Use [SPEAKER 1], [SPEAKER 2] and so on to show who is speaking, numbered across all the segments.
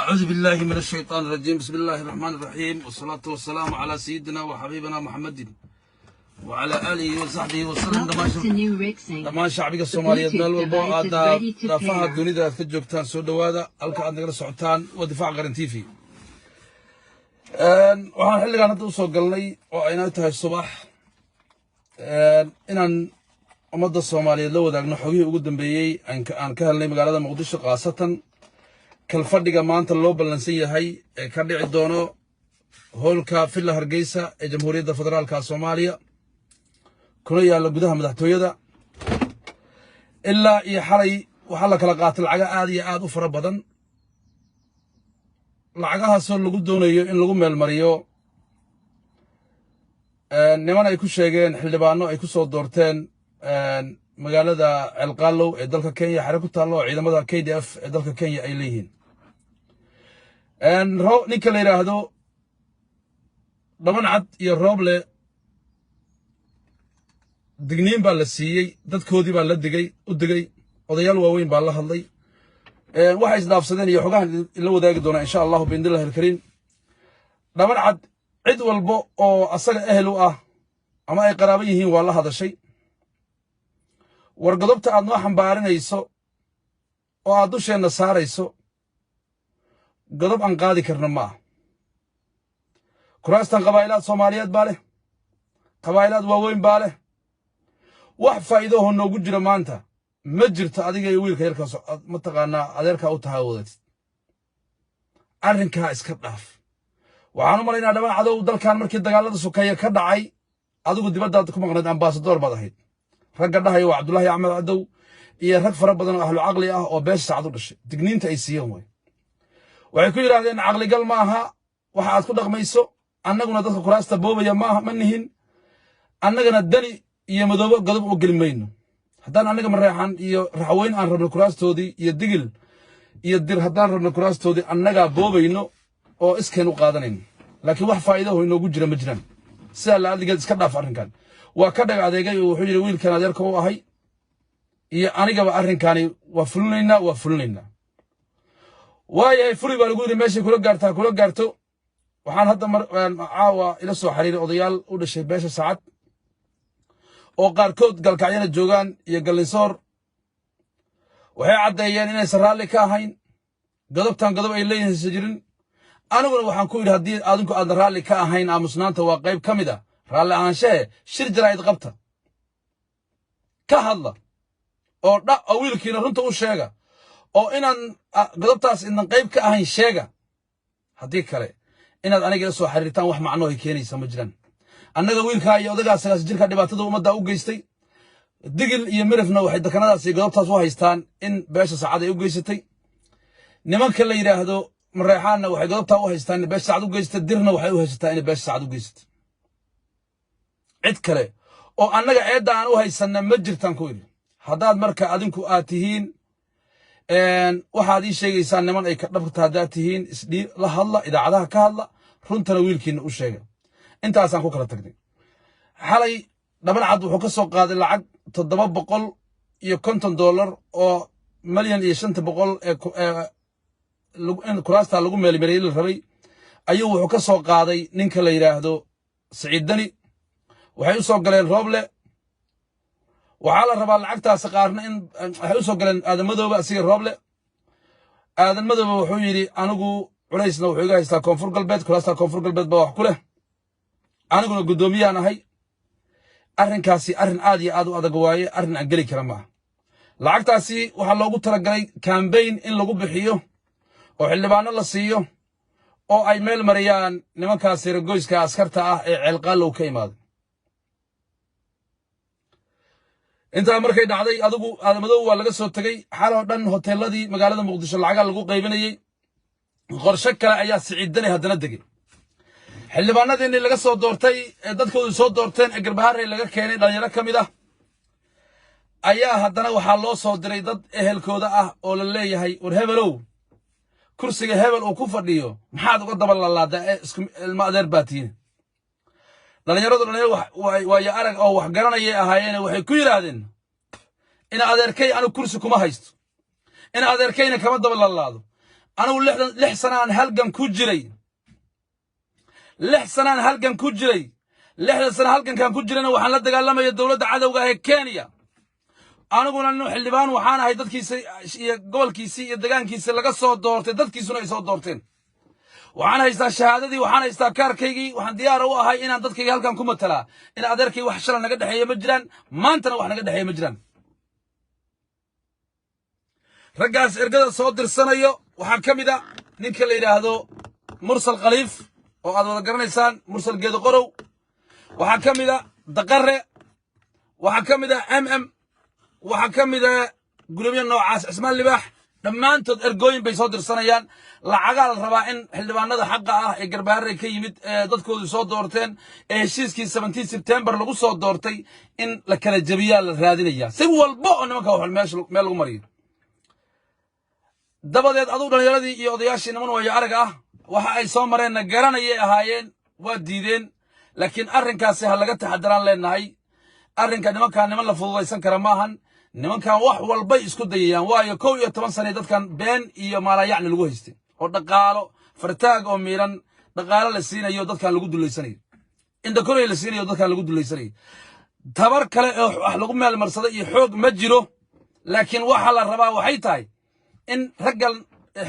[SPEAKER 1] أعوذ بالله من الشيطان الرجيم. بسم الله الرحمن الرحيم، والصلاة والسلام على سيدنا وحبيبنا محمد وعلى آله وصحبه وسلم. دمان شعبك الصومالية مال والبو دافعها الدنيا في جوكتان سودوادا الكا عندنا سعتان ودفاع غرنتيفي. waxaan xilligan hadda u soo galnay oo aynay tahay subax inaan ummadda Soomaaliyeed la wadaagno xogihii ugu dambeeyay aan ka helnay magaalada Muqdisho qaasatan kalfadhiga maanta loo ballansan yahay ee ka dhici doono hoolka Villa Hargeysa ee Jamhuuriyadda Federaalka Soomaaliya kuna yaala gudaha madaxtooyada ilaa iyo xalay waxa la kala qaatay lacag aad iyo aad u fara badan lacagahaasoo lagu doonayo in lagu meel mariyo niman ay ku sheegeen xildhibaano ay ku soo doorteen magaalada Elqallow ee dalka Kenya xare ku taalo ciidamada KDF ee dalka Kenya ay leeyihiin ninka la yiraahdo Dhaban Cad iyo Rooble digniin baa la siiyay dadkoodii baa la digay odayaal waaweyn baa la hadlay waxay isdaafsadeen iyo xogahan la wadaagi doona insha Allah biidnillahi alkariim. Dhaban Cad cid walba oo asaga ehel u ah ama ay qaraabo yihiin waa la hadashay wargadobta aad noo xambaarinayso oo aad dusheena saarayso godob aan qaadi karno ma ah. kuraastan qabaa'ilad Soomaaliyeed baa leh qabaa'ilad waaweyn baa leh wax faa'iido oo noogu jira maanta ma jirto adiga iyo wiilka yarka ma taqaana adeerka u tahaawuday arrinka iska dhaaf. waxaan u maleynaa Dhaban Cadow dalkan markii dagaalada sukaya ka dhacay adigu dibadda ku maqnayd ambassador baad ahayd ragga dhahay waa Cabdullaahi Axmed Cadow iyo rag fara badan oo ahlu aqli ah oo beesha Sacad u dhashay digniinta ay siiyeen waxay ku yiraahdeen aqli gal ma aha waxa aad ku dhaqmayso annaguna dadka kuraasta boobaya ma aha manihin annagana dani iyo madoobo godob u gelmayno haddaan annaga mareexan iyo raxweyn aan rabno kuraastoodii iyo digil iyo dir haddaan rabno kuraastoodii annaga boobayno oo iskeen u qaadanayno laakiin wax faa'iido oo inoogu jira ma jiraan sida la adiga iska dhaaf arrinkan waa ka dhag adeegay oo wuxuu yiri wiilkan adeerka u ahay iyo anigaba arrinkani waa fulinaynaa waayahay furi baa lagu yiri meesha kula gaarto waxaan hadda caawa ila soo xiriiray odayaal u dhashay beesha Sacad oo qaarkood galkacyada joogaan iyo Gallinsoor waxay cadeeyeen inay raalli ka ahayn godobtan godob ay leeyihiin jirin aniguna waxaan ku yiri hadii aadinku aad raalli ka ahayn aamusnaanta waa qayb kamid ah raalli ahaanshaha shir jaraa'id qabta ka hadla oo wiilkiina runta u sheega oo inaan godobtaas inaan qayb ka ahayn sheega hadii kale inaad aniga soo xiriirtaan wax macno ay keenaysa ma jiraan annaga wiilka iyo odagaas jirka dhibaatada ummadda u geystay digil iyo mirifna waxay dekanadaas iyo godobtaas u haystaan in beesha Sacad ay u geysatay nimanka la yiraahdo mareexaanna waxay godobta u haystaan in beesha Sacad u geystay dirna waxay u haystaan in beesha Sacad u geysatay cid kale oo annaga eedda aan u haysanna ma jirtaan ku yiri haddaad marka adinku aad tihiin waxaad ii sheegaysaan niman ay ka dhabta haddaad tihiin isdhiib la hadla idaacadaha ka hadla runtana wiilkiina u sheega intaasaan ku kala tagnay xalay Dhaban Cad wuxuu ka soo qaaday lacag $750 oo milyan iyo 500 ee kuraasta lagu meelmariyay la rabay ayuu wuxuu ka soo qaaday ninka la yiraahdo Saciid Dani waxay u soo galeen Rooble waxa la rabaa lacagtaas qaarna in waxay u soo galeen aadamadooba asiga Rooble aadamadooba wuxuu yiri anigu culaysna wuxuu iga haystaa koonfur galbeed kuraasta koonfur galbeed baa wax ku leh aniguna gudoomiyaan ahay arrinkaasi arrin aad iyo aad u adag waaye arrin aan gali kara ma lacagtaasi waxa loogu talagalay campaign in lagu bixiyo oo xildhibaano la siiyo oo ay meel mariyaan nimankaas reegoyska askarta ah ee Elqallow ka imaaday inta markay dhacday adigu aadamadow waa laga soo tagay xaloo dhan hoteeladii magaalada Muqdisho lacag lagu qaybinayay qorshe kale ayaa Saciid Dani haddana degay xildhibaanadii laga soo doortay ee dadkoodu soo doorteen ee Garbaharey laga keenay dhalinyaro kamid ah ayaa haddana waxa loo soo diray dad ehelkooda ah oo la leeyahay war hebelow kursiga hebel oo ku fadhiyo maxaad uga daba laalaadaa ilma adeer baatiin dhalinyaradu waa ya arag oo wax garanayay ahaayeen waxay ku yiraahdeen in adeerkay anu kursi kuma haysto in adeerkayna kama daba laalaado أنا لح سنة هلقن كجري لح سنة هلقن كجري لح سنة هلقن كان كجري أنا وحنا لدى قال لما الدولة عدو هي كينيا أنا أقول إنه حلبان وحنا هي دت كيس قول كيسي الدجان كيس اللي قصوا دورتين دت كيسنا يسوا دورتين وحنا يستا الشهادة دي وحنا يستا كاركيجي وحنا ديار هو هاي إن دت كي هلقن كم تلا إن أدركي وحشلنا قد حيا مجران ما أنتنا وحنا قد حيا مجران رجعت إرجع صوت السنة يو وحكم إذا نكل إلى هذا مرسل خليف وهذا ذكرنا إنسان مرسل جد قرو وحكم إذا دقرة وحكم إذا وحكم إذا قلوبيا نوع اسمه اللباح لما أنت إرجعين بصوت السنة يان لعقال الرباعين حلبان هذا حقه يقرب هري كيمت تذكر صوت دورتين شيء كي 17 سبتمبر لقوا صوت دورتي إن لكن الجبية الرادينية سووا البؤ إنما كهو المال مريض dabadeed aduu dhalinyaradii iyo odayaashii niman way arag waxa ay soo mareen garanayay ahaayeen waa diideen laakiin arrinkaasi ha laga taxadaraan leenahay arrinka nimanka la fududaysan kara maahan nimanka wax walba isku dayayaan waayo 12 sano dadkan been iyo maalayacni lagu haystay oo dhaqaalo fartaag oo miiran dhaqaalo la siinayo dadkan lagu duleysanayo inta kore la siinayo dadkan lagu duleysanayo tabar kale oo wax lagu meel marsada iyo xoog ma jiro laakiin waxa la rabaa waxay tahay in raggal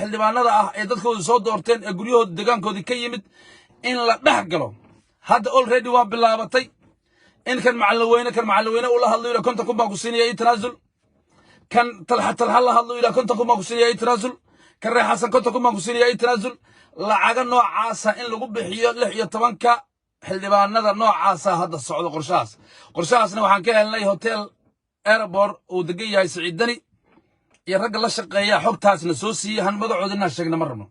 [SPEAKER 1] xildhibaanada ee dadkooda soo doorteen ee guryahooda deegaankoodii ka yimid in la dhax galo hadda already waa bilaabatay in kan macallin uu la hadlo ila konta kuma ku siinayay tanaasul kan talxa la hadlo ila konta kuma ku siinayay tanaasul kan reexasan konta kuma ku siinayay tanaasul lacaga noocaasa in lagu bixiyo 16ka xildhibaanada noocaasa hadda socdo qorshahaasna waxaan ka helnay hotel airport oo degan yahay Siciidani يا رجل الله شقيا حق تاسنا سوسي هنبضعوا دنا شقنا مرة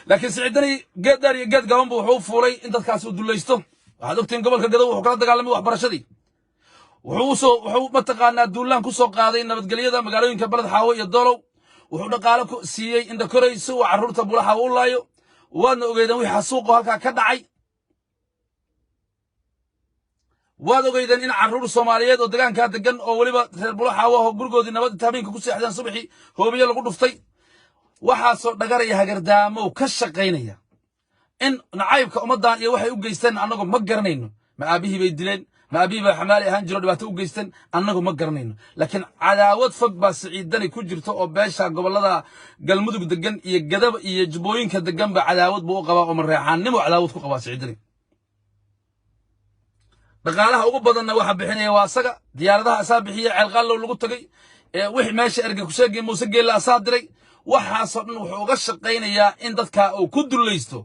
[SPEAKER 1] لكن سعدني قد داري قد قام بوحوف فوري أنت كاسو دوليستو هذا وقتين قبل كذا وحكرت قال وح برشدي وحو متقانا دولان كوسو قاضين نبت قليدا مقالين كبلد حاوي الدولو وحو قالك سي عند كريسو وعرورت ابو لحا والله وانا اوغيدان وي حسوقو halka ka dhacay waad ogeydeen in caruur Soomaaliyeed oo deegaanka degan oo waliba reer bulaxawa oo gurgoodii nabad taabinka ku seexdaan subaxii hoobiye lagu dhuftay waxa soo dhagaraya hagardaamo ka shaqeynaya in nacaybka umadan iyo waxay u geysteen anagu ma garanayno ma aabihii bay dileen ma aabihii ba xamaali ahaan jiro dhibaato u geysteen anagu ma garanayno laakiin cadaawad fog ba Siciidani ku jirto oo beesha gobolada galmudug degan iyo gadab iyo jubooyinka degan ba cadaawad buu qabaa oo mareexaannimo cadaawad ku qabaa Siciidani dhaqaalaha ugu badanna waxa bixinaya waa asaga diyaaradaha asaa bixiya ceelqaal lagu tagay wixii meesha erga ku sheegay Muuse Geela asaa diray waxaas oo dhan wuxuu uga shaqeynayaa in dadka uu ku dulaysto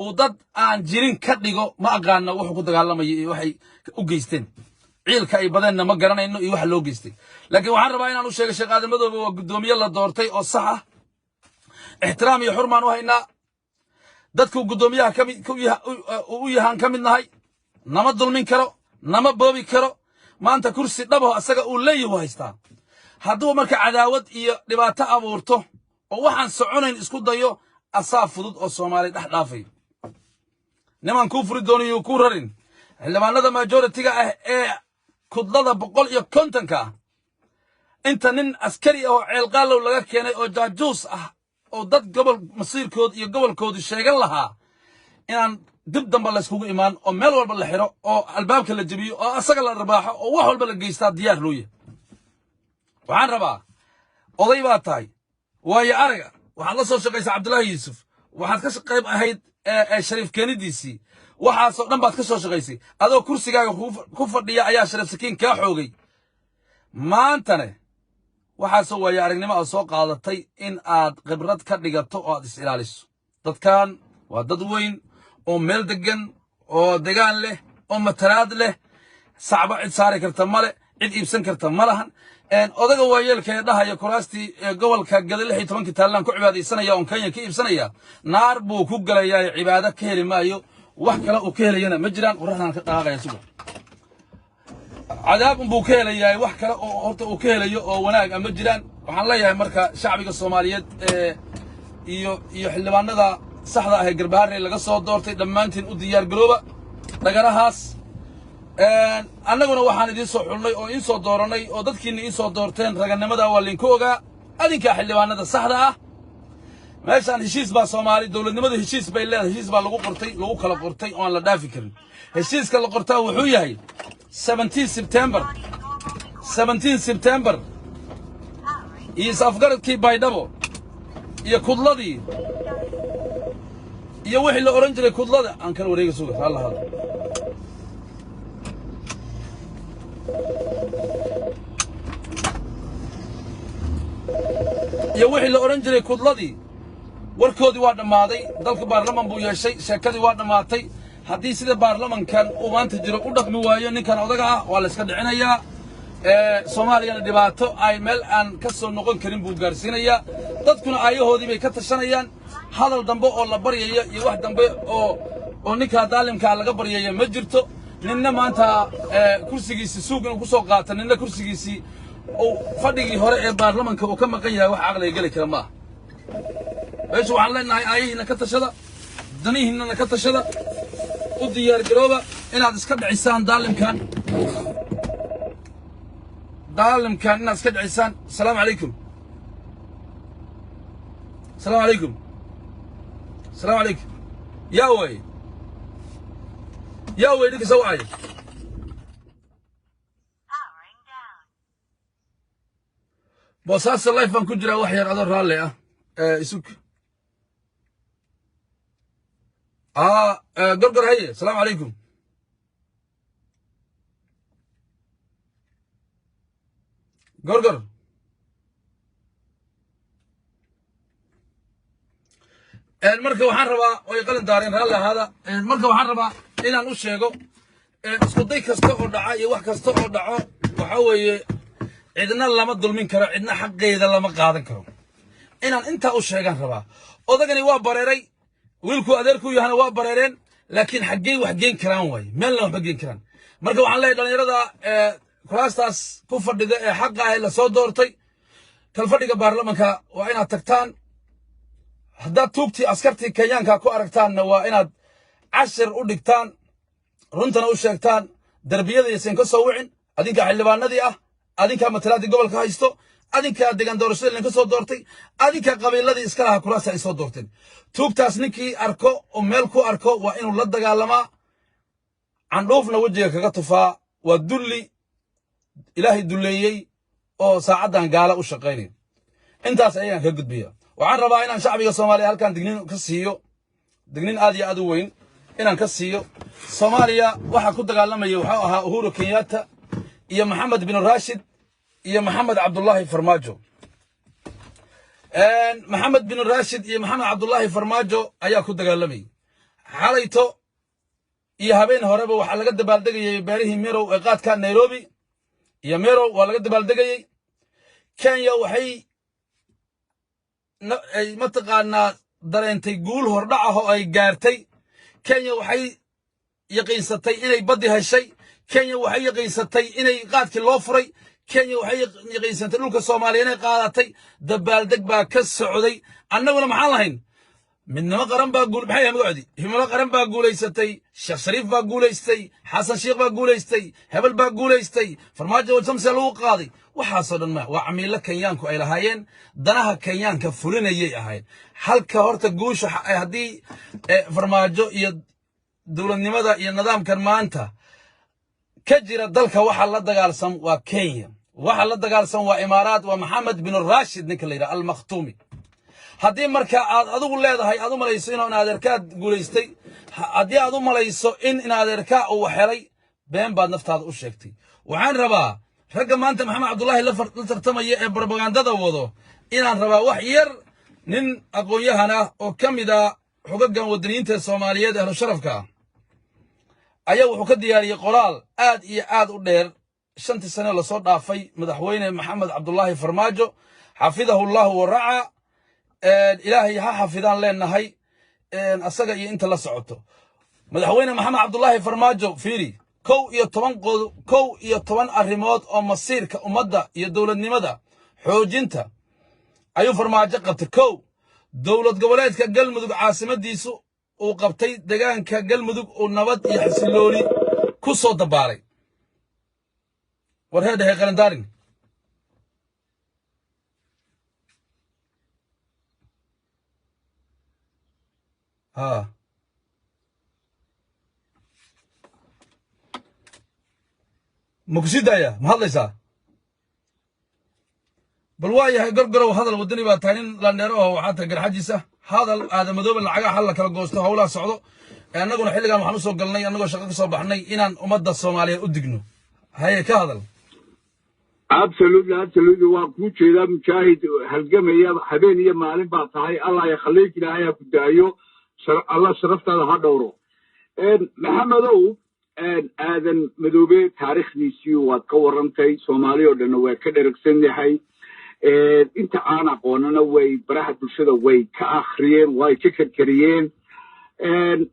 [SPEAKER 1] oo dad aan jirin ka dhigo ma aqaana wuxuu ku dagaalamay iyo waxay u geysteen ciilka ay badanna ma garanayno iyo wax loo geystay laakiin waxaan rabaa inaan u sheego Sheekh Aadan Madoobe waa gudoomiye la doortay oo sax ah ixtiraam iyo xurmaan u haynaa dadku gudoomiyaha u yahan kamid nahay nama dulmin karo nama boobi karo maanta kursi dhabo asaga uu leeyahay haystaa hadduu marka cadaawad iyo dhibaato abuurto oo waxaan soconayn isku dayo asaa fudud oo Soomaali dhaafay niman ku furi dooniyo ku rarin xildhibaanada majority-ga ah ee kudlada 150ka inta nin askari oo ceelqaalow laga keenay oo jaajuus ah oo dad gobol masiirkood iyo gobolkoodu sheegan lahaa inaan dib damba la iskugu imaan oo meel walba la xiro oo albaabka la jabiyo oo asaga la rabaaxo oo wax walba la geystaa diyaar loo yahay waxaan rabaa oday baa tahay waayo araga waxaad la soo shaqaysay Cabdullaahi Yuusuf waxaad ka qayb ahayd Shariif Kenidiisi waxaas oo dhan baad ka soo shaqaysay adoo kursigaaga ku fadhiya ayaa Shariif Sakiin ka xoogay maantana waxaas oo waayo aragnimo aad soo qaadatay in aad khibrad ka dhigato oo aad is ilaaliso dadkan waa dad weyn oo meel degan oo degaan leh oo mataraad leh sacba cid saari karta male cid iibsan karta malahan odaga waayeelka dhahayo kuraastii gobolka Gadal 16 taalan ku cibaadeysanaya oo Kenya ka iibsanaya naar buu ku galayaa cibaado ka heli maayo wax kale oo ka helayna ma jiraan qorraxdan ka dhaaqaya sugo cadaab buu ka helayaa wax kale oo horta uu ka helayo oo wanaag ama jiraan waxaan leeyahay marka shacbiga Soomaaliyeed iyo xildhibaanada saxda ah ee garbaarey laga soo doortay dhamaantiin u diyaar garooba dhagarahaas annaguna waxaan idin soo xulnay oo in soo dooranay oo dadkiina in soo doorteen raganimada waa linku ogaa adinka xildhibaanada saxda ah meeshaan heshiis baa Soomaali dawladnimada heshiis bay leedahay heshiis baa lagu qortay lagu kala qortay oo aan la dhaafi karin heshiiska la qortaa wuxuu yahay 17 September is afgaradkii baydhabo iyo kudladii iyo wixii la oran jiray kudlada aan kala wareega suuga Allah hada iyo wixii la oran jiray kudladii warkoodii waa dhamaaday dalka baarlamaan buu yeeshay sheekadii waa dhamaatay haddii sida baarlamankan uu maanta jiro u dhaqmi waayo ninkan odaga ah waa la iska dhicinayaa Soomaaliyana dhibaato ay meel aan ka soo noqon karin buu gaarsiinayaa dadkuna ayahoodii bay ka tashanayaan hadal dambe oo la baryayo iyo wax dambe oo ninka daalimka laga baryayo ma jirto ninna maanta kursigiisa suuq inuu ku soo qaato ninna kursigiisa oo fadhigii hore ee baarlamanka uu ka maqan yahay wax aqliga gali kara ma meesha waxaan leenahay ayahiina ka tashada danihiina ka tashada u diyaar garooba inaad iska dhicisaan daalimkan inaad iska dhicisaan assalaamu calaykum السلام عليكم السلام عليكم يا وي ديك سوعي بوساس اللايف بان كجرا وحير ادور رالي اسوك قرقر هي السلام عليكم قرقر marka waxaan rabaa oo qalin daareen raalla hada marka waxaan rabaa inaan u sheego isku day kasta oo dhaca iyo wax kasta oo dhaco waxa weeye cidna lama dulmin karo cidna xaqeeda lama qaadan karo inaan inta u sheegan rabaa odagani waa bareeray wiilku adeerku yahana waa bareereen laakiin xaqay wax geen karaan way meel la wax geen karaan marka waxaan leeyahay dhalinyarada kuraastaas ku fadhida ee xaq ah la soo doortay kal fadhiga baarlamanka waa inaad tagtaan haddaad tuugtii askartii kenyaanka ku aragtaanna waa inaad cashir u dhigtaan runtana u sheegtaan darbiyada iyo seen ka soo wicin adinka xildhibaanadii ah adinka matalaadii gobolka haysto adinka deegaan doorashada idinka soo doortay adinka qabiiladii iska lahaa kuraasta ay soo doorteen tuugtaas ninkii arko oo meel ku arko waa inuu la dagaalamaa candhuufna wejiga kaga tufaa waa dulli ilaahay dulleeyey oo saacaddan gaala u shaqaynay intaas ayaan ka gudbiya waxaan rabaa inaan shacbiga Soomaaliya halkan dignin ka siiyo dignin aad iyo aad u weyn inaan ka siiyo Soomaaliya waxa ku dagaalamaya waxa ahaa Uhuru Kenyatta iyo Maxamed bin Rashid iyo Maxamed Cabdullaahi Farmaajo Maxamed bin Rashid iyo Maxamed Cabdullaahi Farmaajo ayaa ku dagaalamay xalayto iyo habeen horeba waxa laga dabaaldegayay beerihii Merow ee qaadka Nairobi iyo Merow waa laga dabaaldegayay Kenya waxay ay mataqaanaa dareentay guul hordhac ah oo ay gaartay Kenya waxay yaqiinsatay inay badi heshay Kenya waxay yaqiinsatay inay qaadkii loo furay Kenya waxay yaqiinsatay dhulka Soomaaliyeed inay qaadatay dabaaldeg baa ka socday annaguna maxaan lahayn midnimo qaran baa guul maxay magacdi himilo qaran baa guuleysatay Sheekh Shariif baa guuleystay Xasan Sheekh baa guuleystay Hebel baa guuleystay Farmaajo Shamsi lagu qaaday waxaasoo dhan waa camiilo Kenyaanku ay lahaayeen danaha Kenyaanka fulinayay ahayd halka horta guusha hadii Farmaajo iyo dawladnimada iyo nidaamkan maanta ka jira dalka waxa la dagaalsan waa Kenya waxa la dagaalsan waa Imaaraat waa Maxamed bin Rashid ninka la yiraahdo al-Makhtumi haddii marka aad adigu leedahay aad u malayso in adeerkaad guuleystay haddii aad u malayso in adeerka uu helay been baad naftaada u sheegtay waxaan rabaa ragga maanta Maxamed Cabdullaahi la tartamaya ee propagandada wado inaan rabaa wax yar nin aqoon-yahan ah oo kamida xogagan wadaniinta Soomaaliyeed ee sharafka ayaa wuxuu ka diyaariyay qoraal aad iyo aad u dheer 5 sano la soo dhaafay madaxweyne Maxamed Cabdullaahi Farmaajo xafidahu Allah wa ra'a ilaahay ha xafidaan leenahay asaga iyo inta la socoto madaxweyne Maxamed Cabdullaahi Farmaajo fiiri kow iyo toban arrimood oo masiirka ummadda iyo dawladnimada xoojinta ayuu Farmaajo qabtay kow dawlad goboleedka Galmudug caasimadiisu uu qabtay deegaanka Galmudug oo nabad iyo xasilooni ku soo dabaalay warheedahay qalindaarin ها مقصد يا ما هذا يسا بالواية قرقروا هذا الودني باتانين لانيروه وحتى قرحجيسه هذا مدوب العقا حلا كلا غوستو هولا سocdo annaguna xilligan waxaan u soo galnay annagoo shaqo ka soo baxnay inaan ummadda Soomaaliyeed u digno haye ka hadal
[SPEAKER 2] absolutely waa ku jeeda mujaahid halgamaya habeen iyo maalin baa tahay Allah ya khaleey ilaahay ku daayo Allah sharaftaada ha dhowro maxamedow aadan madoobe taariikhdiisii waad ka warantay Soomaaliya oo dhan way ka dheragsan yahay inta aan aqoonana way baraha bulshada way ka akhriyeen way ka karkariyeen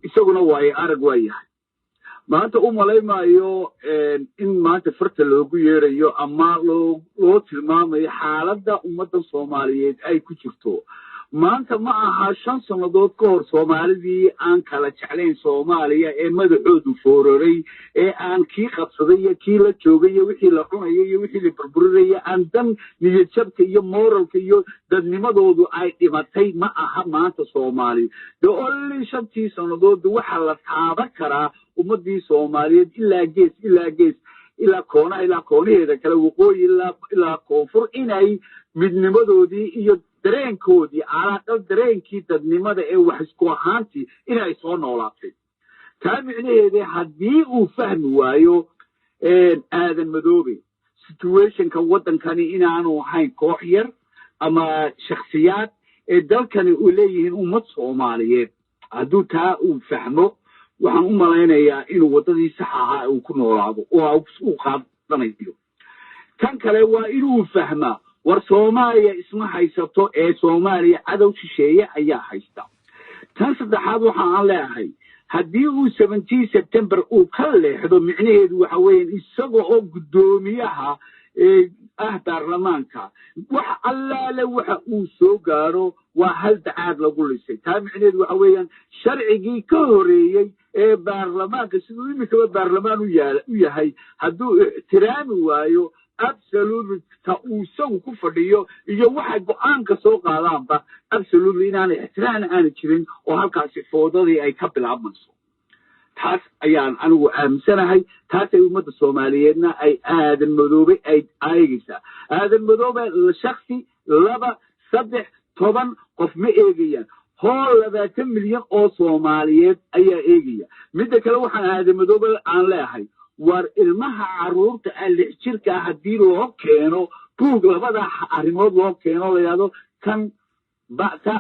[SPEAKER 2] isaguna way arag waayahay maanta u maleemayo in maanta farta loogu yeerayo ama loo tilmaamayo xaaladda ummadda Soomaaliyeed ay ku jirto maanta ma aha 5 sanadood ka hor Soomaalidii aan kala jeclayn Soomaaliya ee madaxoodu fooraray ee aan kii qabsaday iyo kii la joogay wixii la cunayay iyo wixii la burburiyay aan dan niyad jabka iyo moralka iyo dadnimadoodu ay dhimatay ma aha maanta Soomaali the only 5 sanadood waxa la taaban karaa ummadii Soomaaliyeed ilaa gees ilaa koonaheeda kala waqooyi ilaa koonfur inay midnimadoodii iyo dareenkoodii alaaqal dareenkii dadnimada ee wax isku ahaantii inay soo noolaatay taa micnaheeda haddii uu fahmi waayo aadan madoobe situationka waddankani inaanu ahayn koox yar ama shakhsiyaad ee dalkani uu leeyihiin ummad Soomaaliyeed hadduu taa uu fahmo waxaan u malaynayaa inuu waddadii sax ahaa uu ku noolaado oo uu qaadanayo tan kale waa inuu fahmaa war Soomaaliya isma haysato ee Soomaaliya cadow shisheeye ayaa haysta tan saddexaad waxa aan leeyahay haddii uu 17 September uu ka leexdo micnaheedu waxa weeyaan isagoo oo gudoomiyaha baarlamaanka waxa allaale waxa uu soo gaaro waa hal dacaad lagu lisay taa micnaheedu waxa weeyaan sharcigii ka horeeyay ee baarlamaanka sidoo imika baarlamaan u yahay hadduu ixtiraami waayo absolutely ta uu isagu ku fadhiyo iyo waxa go'aanka soo qaadaanba absolutely inaanay ixtiraam aan jirin oo halkaasi foodadii ay ka bilaabmayso taas ayaan anigu aaminsanahay taas ay ummadda Soomaaliyeedna ay aadan madoobe ay aayaysa aadan madoobe shakhsi 2 3 10 qof ma eegayaan hool 20 milyan oo Soomaaliyeed ayaa eegaya midda kale waxaan aadan madoobe aan leeyahay war ilmaha caruurta lix jirka hadii loo keeno buug labada arimood loo keeno laado kan baata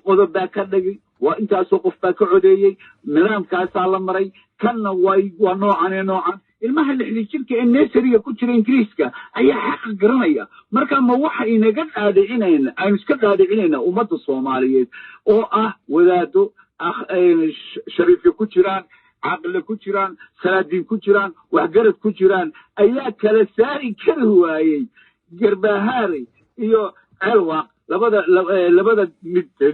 [SPEAKER 2] qodob ka dhigay waa intaasoo qof baa ka codeeyay nidaamkaas la maray kanna waa noocan ilmaha lix jirka ee nursery ku jira Ingiriiska ayaa xaq garanaya marka ma waxa inaga dhaadhicinayna aynu iska dhaadhicinayna ummadda Soomaaliyeed oo ah wadaado shariifka ku jiraan عقل كجيران سلادين كجيران وحجرد كجيران أيها كلا ساري كرهواي جربهاري إيو علوا لبدا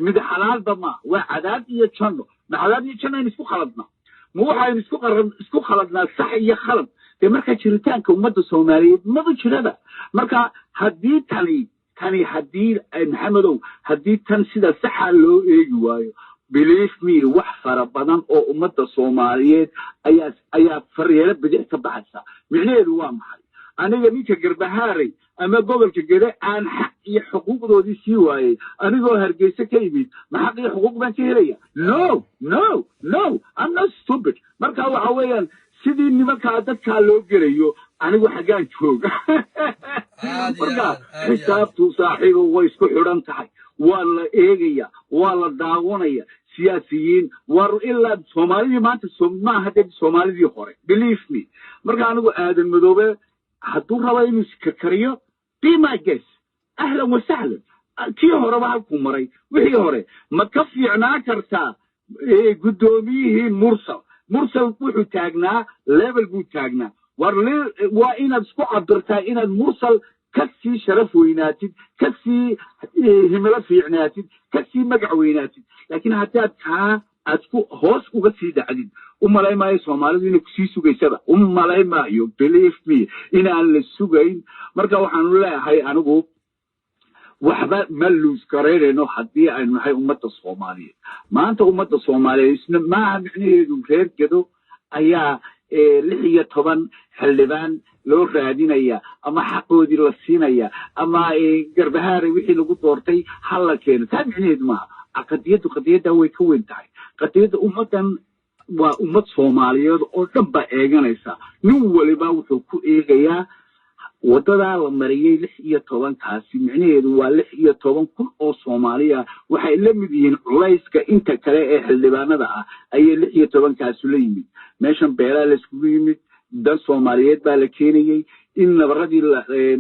[SPEAKER 2] مد حلال بما وعداد يتشنو حلال يتشنو نسكو خلطنا مو حي نسكو خلطنا صح يا خلط مركا شريتان كومد الصومالية ما بتشرده مركا هدي تاني هدي محمدو هدي تنسيدا صح لو إيجوايو believe me wax fara badan oo ummadda Soomaaliyeed ayaa fariyeelo bidix ka baxaysa micnaheedu waa maxay aniga ninka Garbahaari ama gobolka Gede aan xaq iyo xuquuqdoodii sii waayay anigoo Hargeysa ka yimid ma xaq iyo xuquuq baan ka helaya no I'm not stupid marka waxa weeyaan sidii nimanka dadka loo gelayo anigu xagaan jooga marka xisaabtu saaxiibo way isku xidhan tahay waa la eegaya waa la daawanaya siyaasiyiin war ilaa Soomaaliya maanta ma hadda Soomaalidii hore believe me marka anigu aadan madoobe hadduu rabo inuu iska kariyo be my guest ahlan wa sahlan kii hore baa ku maray wixii hore ma ka fiicnaa kartaa gudoomiyihii mursal wuxuu taagnaa level buu taagnaa waa inaad isku cabirtaa inaad mursal كسي شرف ويناتد كسي هملا في عناتد كسي مقع ويناتد لكن حتى أتكو هوس وغسي دعدد لاي ما يسوى مالذين كسي سوغي سبا لاي ما you believe me إنا اللي السوغين مركا وحانو لا هاي أنوغو waxba ma luus garaynayno haddii aynu nahay ummadda soomaaliyeed maanta ummadda soomaaliyeed isna maaha micnaheedu reer gedo ayaa 16 xildhibaan loo raadinaya ama xaqoodii la siinaya ama garbahaare wixii lagu doortay hal la keeno taa micnaheedu maaha qadiyadda way ka weyn tahay qadiyadda ummaddan waa ummad soomaaliyeed oo dhan baa eeganaysa nin waliba wuxuu ku eegayaa wadada la mariyay 16 kaasi micnaheedu waa 16 kun oo Soomaaliya waxay la mid yihiin culayska inta kale ee xildhibaanada ah ayay 16 kaasi la yimid meeshan beelaa la isku yimid dad Soomaaliyeed baa la keenayay in nabaradii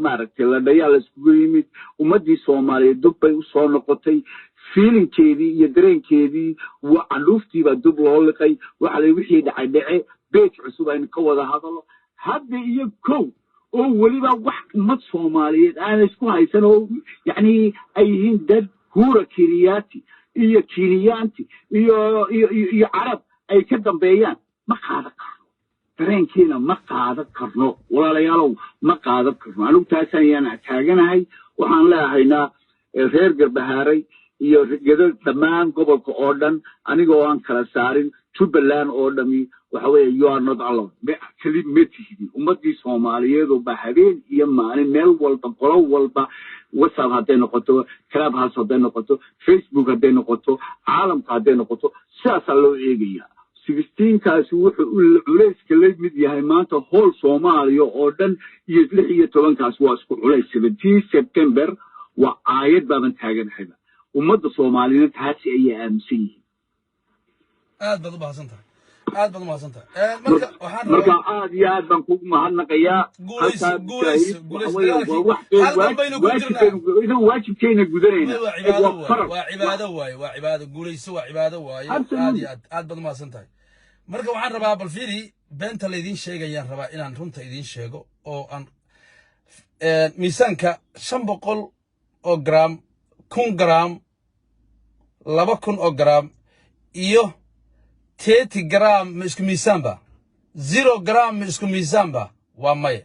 [SPEAKER 2] maaragtay la dhayaa la isku yimid ummadii Soomaaliyeed dub bay u soo noqotay feelingkeedii iyo dareenkeedii waa caluuftii baa dub loo liqay waxa la wixii dhacay beej cusub aynu ka wada hadalo hadda iyo kow oo waliba wax ummad Soomaaliyeed aan isku haysan oo yani ay yihiin dad huura kiriyaati iyo kiriyaanti iyo carab ay ka dambeeyaan ma qaadan karno dareenkiina ma qaadan karno walaalayaalow ma qaadan karno anigu taas ayaan taaganahay waxaan leeyahaynaa reer Garbahaaray iyo gedo dhammaan gobolka oo dhan anigoo aan kala saarin Jubbaland oo dhami waxa weeye you are not alone kelimatihi ummadii Soomaaliyeed oo bahabeen iyo maalin meel walba qolo walba WhatsApp hadday noqoto Clubhouse hadday noqoto Facebook hadday noqoto caalamka hadday noqoto sidaas loo eegaya 16 kaasi wuxuu culayska la mid yahay maanta hool Soomaaliya oo dhan iyo 16 kaasi waa isku culays 17 September waa aayad baaban taaganahay ummadda Soomaaliyeed taasi ay aaminsan yihiin
[SPEAKER 1] aad baad u mahadsantahay
[SPEAKER 2] marka aad iyo aad baan kugu mahadnaqayaa waajibkeena gudanayna
[SPEAKER 1] waa cibaado guulayso waa cibaado waaye aad iyo aad baad u mahadsantahay marka waxaan rabaa bal fiiri beenta laydin sheegayaan rabaa inaan runta idin sheego oo aan miisaanka 500 oo gram 1 gram 2,000 oo gram iyo 30 gram ma isku miisaanba 0 gram ma isku miisaanba waa maya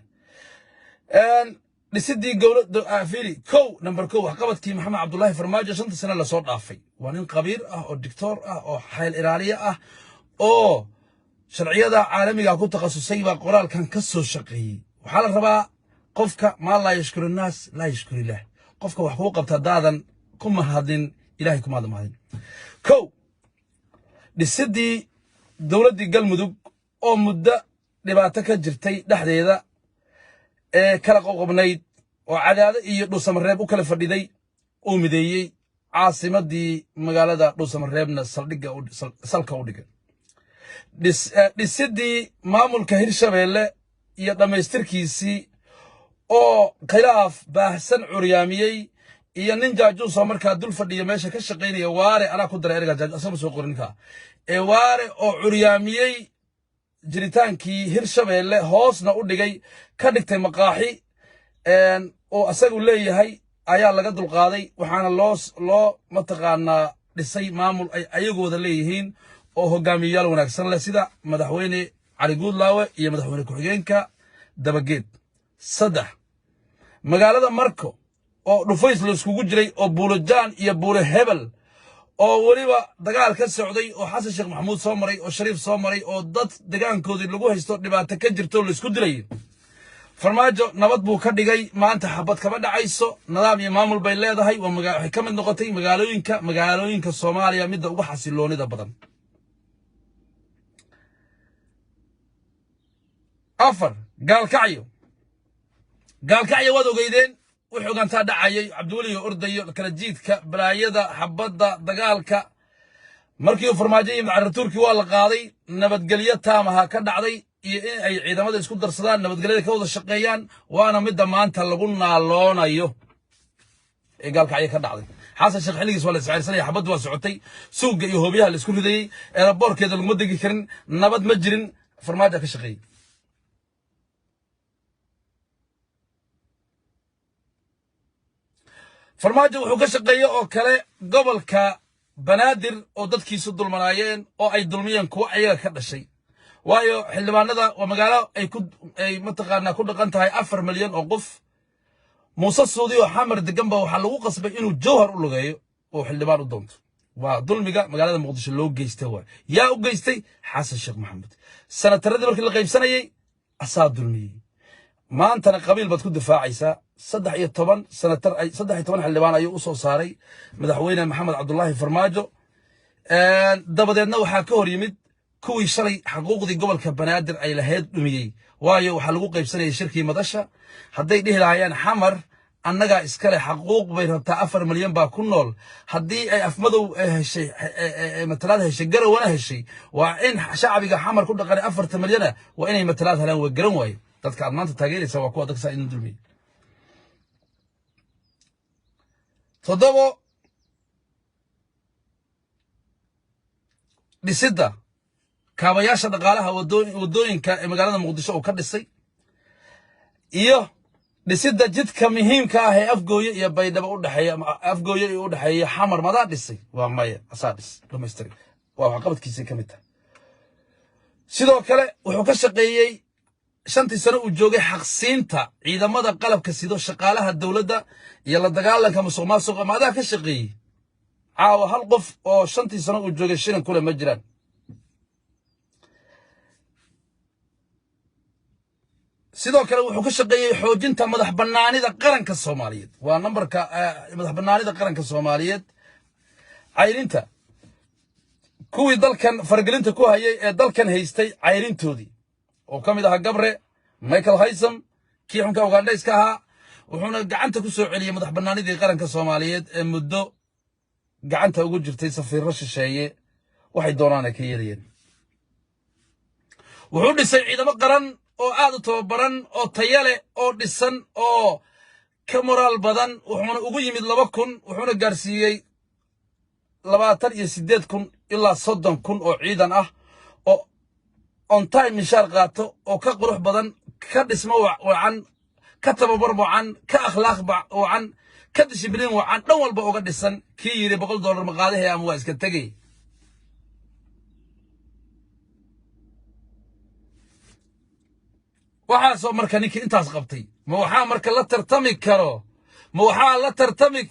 [SPEAKER 1] dhisidii gowladda afili number 1 waxqabadkii maxamed cabdullaahi farmaajo 5 sano la soo dhaafay waa nin qabiir ah oo doctor ah oo xayl ilaaliye ah oo sharciyada caalamiga ku takhasusay baa qoraalkan ka soo shaqeeyay waxa la rabaa qofka ma la yashkuru naas la yashkuru ilaah qofka wax ku qabta daadan kuma hadin ilaahay kuma hadin dhisidii dawladii galmudug oo muddo dhibaato ka jirtay dhaxdeeda ee kala qoqobnayd oo cadaado iyo dhuusamareeb u kala fadhiday oo mideeyay caasimadii magaalada dhuusamareebna salka u dhigay dhisidii maamulka Hirshabeelle iyo dhamaystirkiisii oo khilaaf baahsan curyaamiyay iyo nin jaajuus oo markaa dul fadhiya meesha ka shaqeynaya waare ana ku daray eriga jaajuus asoo soo qorinka waare oo curyaamiyay jiritaankii Hirshabeelle hoosna u dhigay ka dhigtay maqaaxi oo asagu leeyahay ayaa laga dulqaaday waxaana loo mataqaanaa dhisay maamul ay ayagooda leeyihiin oo hogaamiyayaal wanaagsan leh sida madaxweyne Cali Guudlaawe iyo madaxweyne ku-xigeenka Dabageed 3 magaalada Marko oo dhufays la iskugu jiray oo Buulajaan iyo Buule Hebel oo waliba dagaal ka socday oo Xasan Sheekh Maxamuud soo maray oo Shariif soo maray oo dad deegaankoodii lagu haysto dhibaato ka jirto la isku dilay farmaajo nabad buu ka dhigay maanta xabad kaba dhacayso nidaam iyo maamul bay leedahay waxay ka mid noqotay magaalooyinka Soomaaliya midda ugu xasiloonida badan 4 gaalkacyo wad ogeydeen wuxuu gantaa dhacayay Cabduwali ordayo kala jiidka balaayada xabadda dagaalka markii farmaajo iyo Turki waa la qaaday nabadgelyo taamaha ka dhacday iyo in ay ciidamada isku darsadaan nabadgelyada ka wada shaqeeyaan waana mid maanta lagu naaloonayo ee gaalkacyo ka dhacday xasan sheekh xiligiis waa la isciirsanay xabaddu waa socotay suuqa iyo hoobiyaha la isku ridayay airportkeeda lagu degi karin nabad ma jirin farmaajo ka shaqeeyay farmaajo wuxuu ka shaqeeyay oo kale gobolka Banaadir oo dadkiisu dulmanaayeen oo ay dulmiyeen kuwa ayaga ka dhashay waayo xildhibaanada waa magaalo ay mataqaanaa ku dhaqan tahay 4 milyan oo qof موسى السعودي وحمر دجنبه وحلقوا قصب إنه جوهر ولغاية وحلبان الضمط وظلم جاء مقالة مقدش اللي هو جيستوى يا وجيستي حسن الشيخ محمد سنة تردد برك اللي غيب سنة أصاد ظلمي ما أنت أنا قبيل بتكون دفاع عيسى صدح يطبن سنة صدح يطبن حلبان أيو أصو صاري مدحوينا محمد عبد الله فرماجو دبدنا وحكور يمد كوي شري حقوق ذي قبل كبنادر أي لهيد دميي وايو حلقوا قيب سنة شركة مدشة هدي ده العيان حمر annaga iskale xaquuq bay rabtaa 4 milyan baa ku nool hadii ay afmadow heshay matalaad heshay garawana heshay waa in shacbiga xamar ku dhaqan 4 milyan waa inay matalaad helaan way garan way dadka aad maanta taageeraysa waa kuwa dadka in dulmi todobo dhisida kaabayaasha dhaqaalaha wadooyinka ee magaalada muqdisho oo ka dhisay iyo dhisida jidka muhiimka ah ee afgooye iyo baydhabo u dhaxeeya afgooye iyo u dhaxeeya xamar mada dhisay waa maya asaadis dhameystiri waa wax qabadkiisa kamid ah sidoo kale wuxuu ka shaqeeyay 5 sano uu joogay xaqsiinta ciidamada qalabka sido shaqaalaha dawladda iyo la dagaalanka musuqmaasuqa maada ka shaqeeyay caawa hal qof oo 5 sano uu joogay shirin kule ma jiraan sidoo kale wuxuu ka shaqeeyay xoojinta madax banaanida qaranka Soomaaliyeed waa numberka madax banaanida qaranka Soomaaliyeed cayrinta kuwii dalkan fargelinta ku hayay ee dalkan haystay cayrintoodii oo kamid ah Gabre Michael Haysom kii xunka Ugandayska ahaa wuxuuna gacanta ku soo celiyay madax banaanidii qaranka Soomaaliyeed ee muddo gacanta ugu jirtay safiirro shisheeye waxay doonaan ka yeelayeen wuxuu dhisay ciidamo qaran oo aad u tababaran oo tayale oo dhisan oo ka moraal badan wuxuuna ugu yimid 2000 wuxuuna gaarsiiyay 28,000 ilaa 30,000 oo ciidan ah oo on time mishaar qaato oo ka qurux badan ka dhismo wacan ka tababar wacan ka akhlaaq wacan ka disciplin wacan dhan walba uga dhisan kii yiri $100 ma qaadahay ama waa iska tagay waxaa soo marka ninkii intaas qabtay ma waxa marka la tartami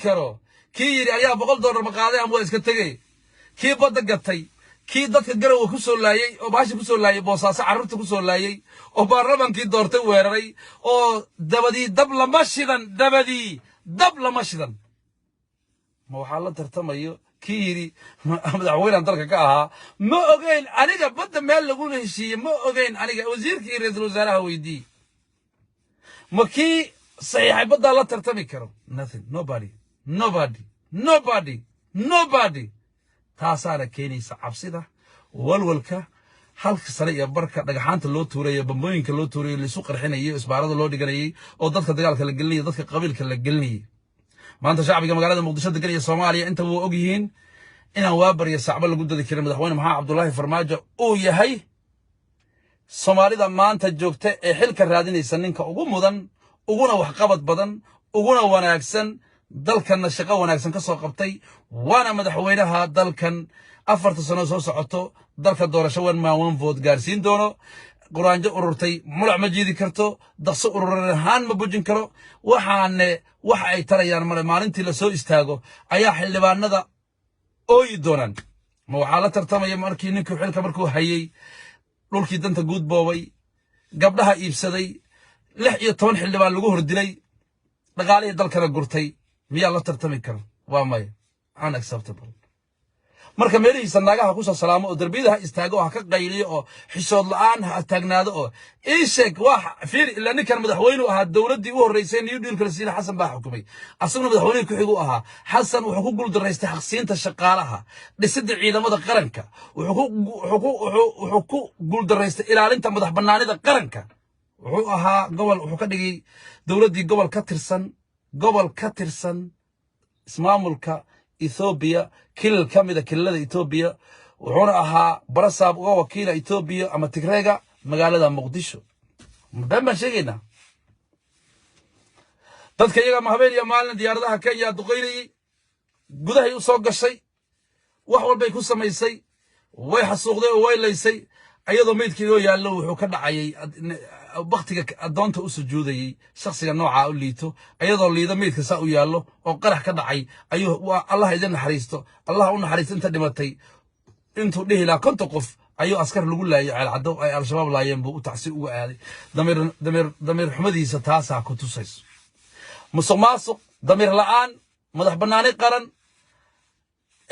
[SPEAKER 1] karo kii yiri ayaa $100 ma qaaday ama waa iska tagay kii badda gatay kii dadka garow ku soo laayay oo baashi ku soo laayay boosaaso carruurta ku soo laayay oo baarlamaankii doortay weeraray oo dabadii dab lama shidan ma waxa la tartamayo kii yiri madaxweynaha dalka ka ahaa ma ogeyn aniga badda meel lagu heshiiyay ma ogeyn aniga wasiirkii ra'iisul wasaaraha weydii ma kii saxiixay badda la tartami karo nothing nobody taasaana keenaysa cabsida walwalka halka sare iyo barka dhagaxaanta loo tuuray bambooyinka loo tuuray la isu qarxinayay isbaarada loo dhiganayay oo dadka dagaalka la gelinayay dadka qabiilka la gelinayay maanta shacbiga magaalada muqdisho degan iyo Soomaaliya inta wuu og yihiin inaan waabariyo sacba lagu dadi karin madaxweyne maxamed cabdullaahi farmaajo uu yahay Soomaalida maanta joogta ee xilka raadinaysa ninka ugu mudan uguna wax qabad badan uguna wanaagsan dalkan shaqo wanaagsan ka soo qabtay waana madaxweynaha dalkan 4 sano soo socoto dalka doorasho one vote gaarsiin doono quraanjo ururtay mulac ma jiidi karto daqso ururahan ma bujin karo waxaane waxa ay tarayaan maalintii la soo istaago ayaa xildhibaanada ooyi doonaan ma waxa la tartamaya markii ninkii xilka markuu hayay dhulkii danta guud boobay gabdhaha iibsaday 16 xildhibaan lagu hordilay dhaqaalihii dalkana gurtay miyaa la tartami karo waa may unacceptable marka meelihiisa naagaha ku soo salaamo oo darbiyada istaago ha ka qayliyo oo xishood la'aan ha taagnaado oo sheeg wax fiir ila ninkan madaxweynuhu ahaa dawladii u horeysay New Deal kalsiina Xasan baa xukumay asaguna madaxweynuhu ku xigu ahaa Xasan wuxuu ku guuldareystay xaqsiinta shaqaalaha dhisida ciidamada qaranka wuxuu ku guuldareystay ilaalinta madax banaanida qaranka wuxuu ahaa gobol wuxuu ka dhigay dawladii gobol ka tirsan ismaamulka Ethiopia kil kamida kilada Ethiopia wuxuuna ahaa barasaab uga wakiila Ethiopia ama Tigreega magaalada Muqdisho baan sheegayna dadka iyaga ma habeen iyo maalin diyaaradaha Kenya duqeynay gudahay u soo gashay wax walba ay ku samaysay way xasuuqday oo way leysay ayadoo meedkii oo yaallo wuxuu ka dhacayay baktiga adoonta u sujuudayay shakhsiga nooca u liito ayadoo liida meedka saa u yaallo oo qarax ka dhacay ayuu Allah idin naxariisto Allah u naxariisto inta dhimatay intuu dhihi la konto qof ayuu askar lagu laayay Caalcadow ay al-shabaab laayeen buu u tacsi uga aaday damir xumadiisa taasa ku tusayso musuqmaasuq damir la'aan madax banaani qaran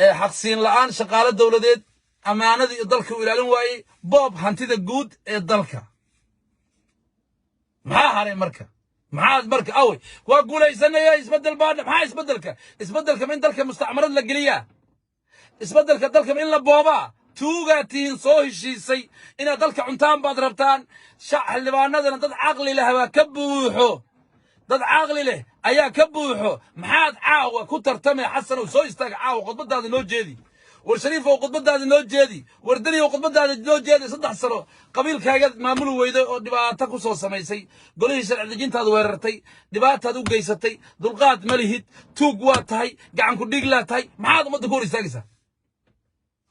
[SPEAKER 1] ee xaqsiin la'aan shaqaale dawladeed amaanadii dalka u ilaalin waayay boob hantida guud ee dalka maxaa haray marka awey waa guulaysanaya isbedel baa maxaa isbedelka min dalka mustacmarad la geliyaa isbedelka dalka in la boobaa tuugaatiin soo heshiisay inaad dalka cuntaan baad rabtaan xildhibaanadana dad caqli leh waa ka buuxo dad caqli leh ayaa ka buuxo maxaad caawa ku tartamay xasan oo soo istaaga caawa khudbadaada noo jeedi war shariif oo khudbadaada noo jeedi war dani oo khudbadaada noo jeedi 3 sano qabiilkaaga maamul weyday oo dhibaato ku soo sameysay golihii sharci dejintaada weerartay dhibaataad u geysatay dulqaad ma lihid tuug waa tahay gacan ku dhig la tahay maxaad umada ku hor istaagaysaa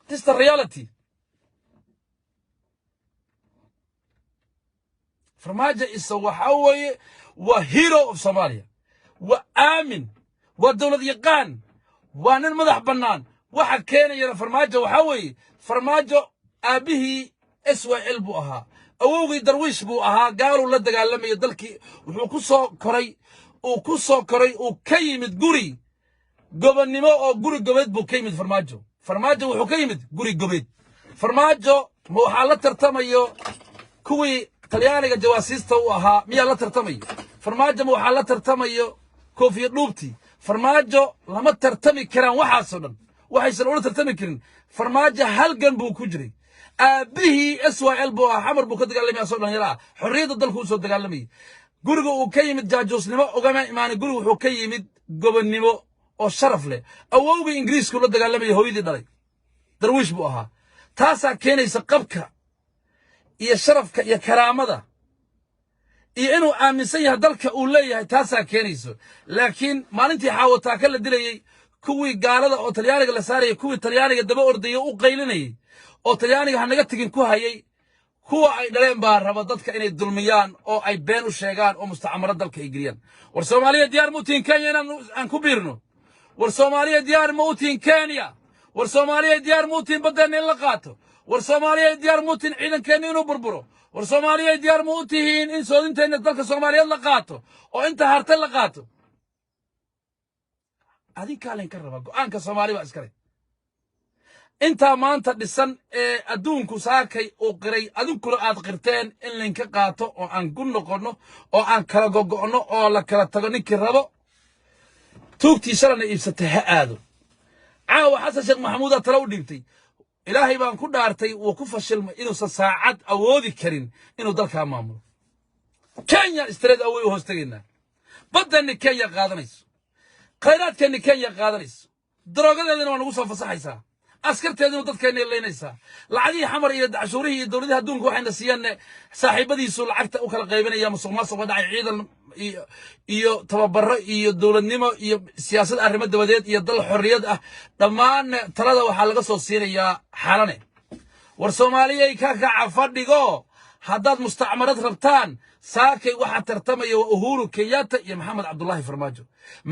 [SPEAKER 1] this is the reality Farmaajo isa waxa weeye waa hero of Somalia waa aamin waa dawlad yaqaan waa nin madax bannaan waxa keenaya Farmaajo waxa weeye Farmaajo aabihii SYL buu ahaa awowgii darwiish buu ahaa gaalu la dagaalamay dalkii wuxuu ku soo koray uu ka yimid guri gobonnimo oo guri gobeed buu ka yimid Farmaajo wuxuu ka yimid guri gobeed Farmaajo waxa la tartamayo kuwii talyaaniga jawaasiista u ahaa miyaa la tartamayo Farmaajo waxa la tartamayo koofiya dhuubti Farmaajo lama tartami karaan waxaas oo dhan waxaysan ula tartami karin Farmaajo halgan buu ku jiray aabihii SYL buu ahaa xamar buu ka dagaalamay soo dhan yaraa xorriyada dalku u soo dagaalamay guriga uu ka yimid jaajoosnimo ogama imaan guriga wuxuu ka yimid gobonnimo oo sharaf leh awowgii Ingiriisku la dagaalamay hooyadii dhalay darwiish buu ahaa taasa keenaysa qabka iyo sharafka iyo karaamada iyo inuu aaminsan yahay dalka uu leeyahay taasa keenayso laakiin maalintii xaawata ka la dilayay kuwii gaalada oo talyaaniga la saarayay kuwii talyaaniga daba ordayay u qaylinayay oo talyaaniga hanaga tigin ku hayay kuwa ay dhaleen baa raba dadka inay dulmiyaan oo ay been u sheegaan oo mustacmarad dalka ay geliyaan war Soomaaliya diyaar ma u tihin Kenya aan ku biirno war Soomaaliya diyaar ma u tihin Kenya war Soomaaliya diyaar ma u tihin badan in la qaato war Soomaaliya diyaar ma u tihin ciidankeena inuu burburo war Soomaaliya diyaar ma u tihin in soodinteena dalka Soomaaliyeed la qaato oo inta harta la qaato adinka leen ka raba go'aanka Soomaaliya waa iskale inta maanta dhisan ee adduunku saakay oo qiray adinkuna aad qirteen in leen ka qaato oo aan gun noqono oo aan kala gogo'no oo la kala tago ninkii rabo tuugtii shalana iibsatay ha aado caawa xasan sheekh maxamuud tala u dhigtay ilaahay baan ku dhaartay uu ku fashilmay inuu saacad awoodi karin inuu dalka maamulo Kenya istreed away u hoostagina badan Kenya qaadanayso khayraadkeena Kenya qaadanayso daroogadeedana waa nagu soo fasaxaysaa askarteeduna dadkeena leeynaysaa lacagii xamar iyo cashuurihii iyo dawladda adduunka waxayna siiyeen saaxiibadiisu lacagta u kala qaybinaya musuqmaasuq dhacay ciidan iyo tababarro iyo dawladnimo iyo siyaasad arrimo dabadeed iyo dal xorriyad ah dhammaan talada waxa laga soo siinayaa xalane war Soomaaliya ka kaca fadhigo haddaad mustacmarad rabtaan saakay waxa tartamaya Uhuru Kenyatta iyo Maxamed Cabdullaahi Farmaajo